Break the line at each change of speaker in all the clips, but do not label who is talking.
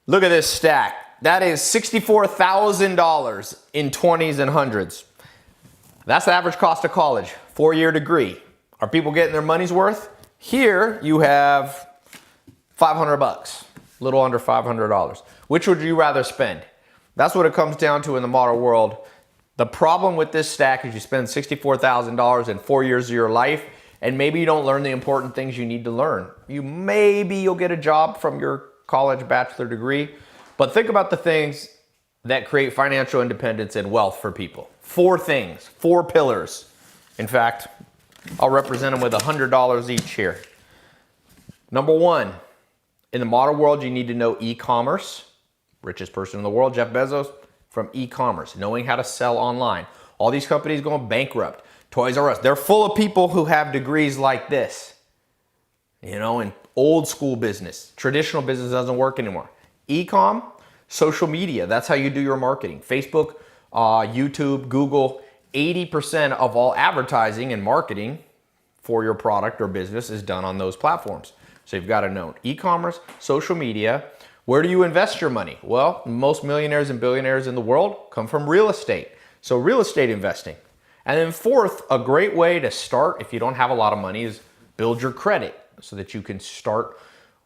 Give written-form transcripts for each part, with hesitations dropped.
Look at this stack. That is $64,000 in 20s and hundreds. That's the average cost of college, 4-year degree. Are people getting their money's worth? Here you have 500 bucks, a little under $500. Which would you rather spend? That's what it comes down to in the modern world. The problem with this stack is you spend $64,000 in 4 years of your life, and maybe you don't learn the important things you need to learn. You'll get a job from your college bachelor degree, but think about the things that create financial independence and wealth for people. 4 things, 4 pillars. In fact, I'll represent them with $100 each here. Number 1, in the modern world, you need to know e-commerce. Richest person in the world, Jeff Bezos, from e-commerce, knowing how to sell online. All these companies going bankrupt. Toys R Us, they're full of people who have degrees like this. You know, in old school business. Traditional business doesn't work anymore. E-com, social media, that's how you do your marketing. Facebook, YouTube, Google, 80% of all advertising and marketing for your product or business is done on those platforms. So you've got to know e-commerce, social media. Where do you invest your money? Well, most millionaires and billionaires in the world come from real estate. So real estate investing. And then 4th, a great way to start if you don't have a lot of money is build your credit so that you can start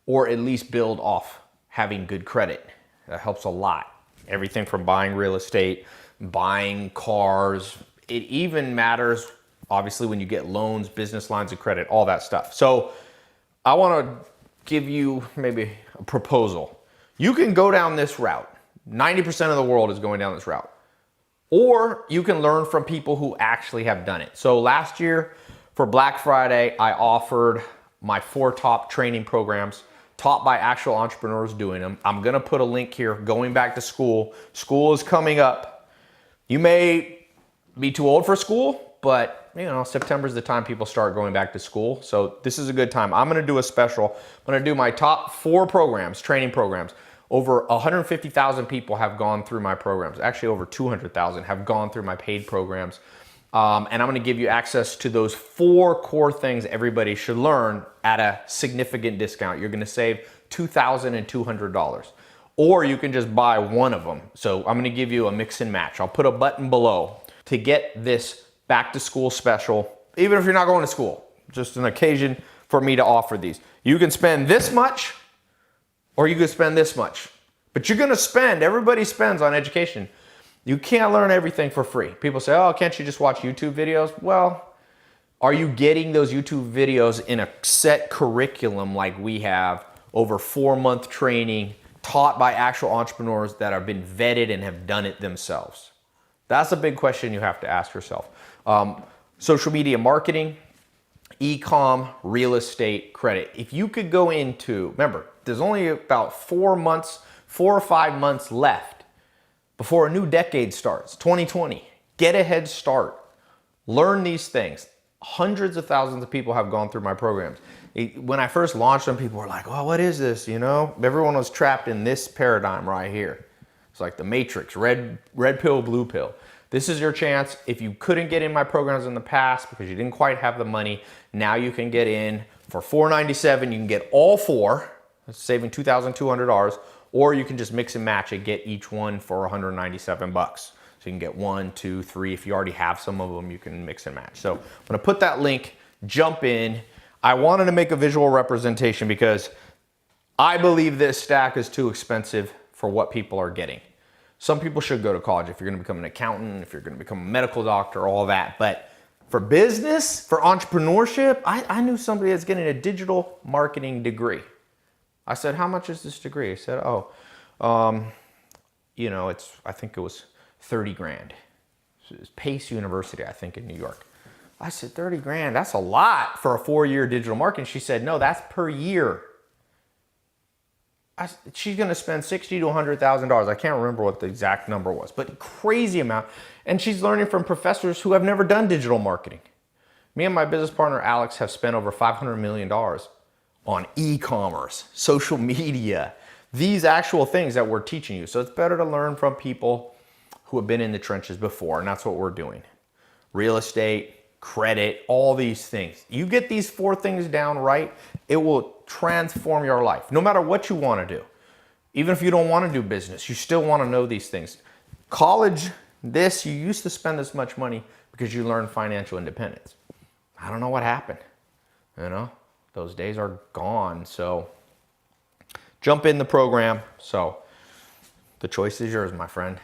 or at least build off having good credit. That helps a lot. Everything from buying real estate, buying cars. It even matters, obviously, when you get loans, business lines of credit, all that stuff. So I want to give you maybe a proposal. You can go down this route. 90% of the world is going down this route. Or you can learn from people who actually have done it. So last year for Black Friday, I offered my 4 top training programs taught by actual entrepreneurs doing them. I'm gonna put a link here, going back to school. School is coming up. You may be too old for school, but you know, September is the time people start going back to school. So this is a good time. I'm gonna do a special. I'm gonna do my top 4 programs, training programs. Over 150,000 people have gone through my programs. Actually, over 200,000 have gone through my paid programs. And I'm gonna give you access to those 4 core things everybody should learn at a significant discount. You're gonna save $2,200. Or you can just buy one of them. So I'm gonna give you a mix and match. I'll put a button below to get this back to school special, even if you're not going to school. Just an occasion for me to offer these. You can spend this much, or you could spend this much. But you're gonna spend, everybody spends on education. You can't learn everything for free. People say, oh, can't you just watch YouTube videos? Well, are you getting those YouTube videos in a set curriculum like we have, over 4-month training, taught by actual entrepreneurs that have been vetted and have done it themselves? That's a big question you have to ask yourself. Social media marketing, e-com, real estate, credit. If you could go into, remember, there's only about 4 or 5 months left before a new decade starts, 2020. Get a head start. Learn these things. Hundreds of thousands of people have gone through my programs. When I first launched them, people were like, oh, what is this? You know, everyone was trapped in this paradigm right here. It's like the Matrix, red pill, blue pill. This is your chance. If you couldn't get in my programs in the past because you didn't quite have the money, now you can get in for $497. You can get all 4, saving $2,200, or you can just mix and match and get each one for 197 bucks. So you can get 1, 2, 3. If you already have some of them, you can mix and match. So I'm gonna put that link, jump in. I wanted to make a visual representation because I believe this stack is too expensive for what people are getting. Some people should go to college if you're gonna become an accountant, if you're gonna become a medical doctor, all that. But for business, for entrepreneurship, I knew somebody that's getting a digital marketing degree. I said, how much is this degree? He said, you know, I think it was 30 grand. It's Pace University, I think, in New York. I said, 30 grand, that's a lot for a 4-year digital marketing. She said, no, that's per year. She's gonna spend $60,000 to $100,000. I can't remember what the exact number was, but crazy amount. And she's learning from professors who have never done digital marketing. Me and my business partner, Alex, have spent over $500 million on e-commerce, social media, these actual things that we're teaching you. So it's better to learn from people who have been in the trenches before, and that's what we're doing. Real estate, credit, all these things. You get these 4 things down right, it will transform your life, no matter what you want to do. Even if you don't want to do business, you still want to know these things. College, you used to spend this much money because you learned financial independence. I don't know what happened. You know, those days are gone. So jump in the program. So the choice is yours, my friend.